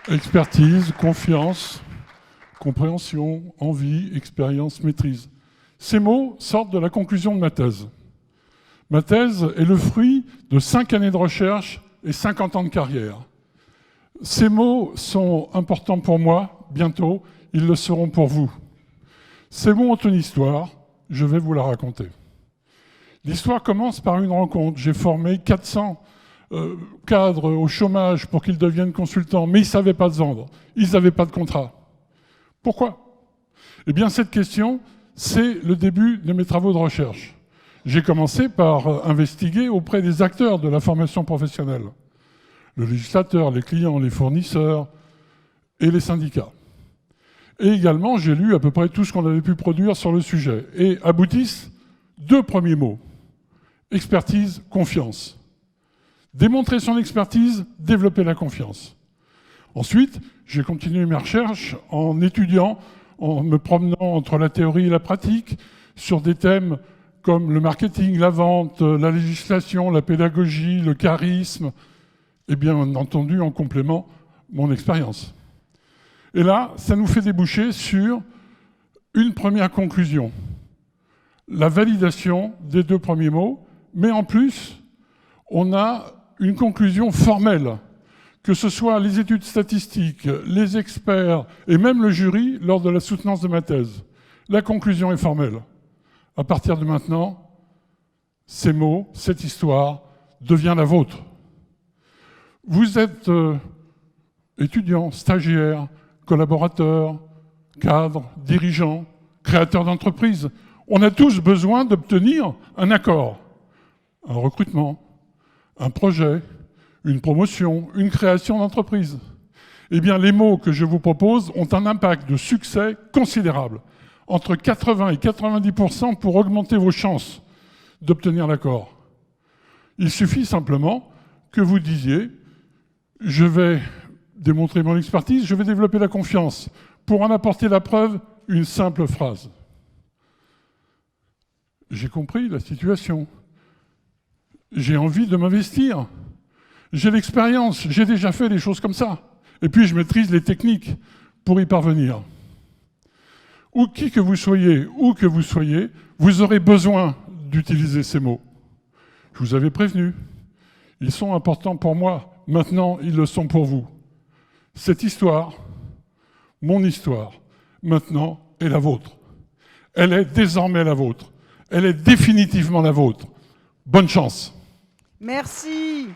Expertise, confiance, compréhension, envie, expérience, maîtrise. Ces mots sortent de la conclusion de ma thèse. Ma thèse est le fruit de 5 années de recherche et 50 ans de carrière. Ces mots sont importants pour moi, bientôt, ils le seront pour vous. Ces mots ont une histoire, je vais vous la raconter. L'histoire commence par une rencontre. J'ai formé 400 cadres au chômage pour qu'ils deviennent consultants, mais ils ne savaient pas se vendre, ils n'avaient pas de contrat. Pourquoi ? Eh bien, cette question, c'est le début de mes travaux de recherche. J'ai commencé par investiguer auprès des acteurs de la formation professionnelle. Le législateur, les clients, les fournisseurs et les syndicats. Et également, j'ai lu à peu près tout ce qu'on avait pu produire sur le sujet. Et aboutissent 2 premiers mots. Expertise, confiance. Démontrer son expertise, développer la confiance. Ensuite, j'ai continué mes recherches en étudiant, en me promenant entre la théorie et la pratique, sur des thèmes comme le marketing, la vente, la législation, la pédagogie, le charisme, et bien entendu, en complément, mon expérience. Et là, ça nous fait déboucher sur une première conclusion. La validation des 2 premiers mots, mais en plus, on a une conclusion formelle, que ce soit les études statistiques, les experts et même le jury lors de la soutenance de ma thèse. La conclusion est formelle. À partir de maintenant, ces mots, cette histoire devient la vôtre. Vous êtes étudiant, stagiaire, collaborateur, cadre, dirigeant, créateur d'entreprise. On a tous besoin d'obtenir un accord, un recrutement, un projet, une promotion, une création d'entreprise. Eh bien, les mots que je vous propose ont un impact de succès considérable, entre 80 et 90% pour augmenter vos chances d'obtenir l'accord. Il suffit simplement que vous disiez « je vais démontrer mon expertise, je vais développer la confiance ». Pour en apporter la preuve, une simple phrase. J'ai compris la situation. J'ai envie de m'investir. J'ai l'expérience, j'ai déjà fait des choses comme ça. Et puis je maîtrise les techniques pour y parvenir. Ou qui que vous soyez, où que vous soyez, vous aurez besoin d'utiliser ces mots. Je vous avais prévenu. Ils sont importants pour moi. Maintenant, ils le sont pour vous. Cette histoire, mon histoire, maintenant, est la vôtre. Elle est désormais la vôtre. Elle est définitivement la vôtre. Bonne chance. Merci.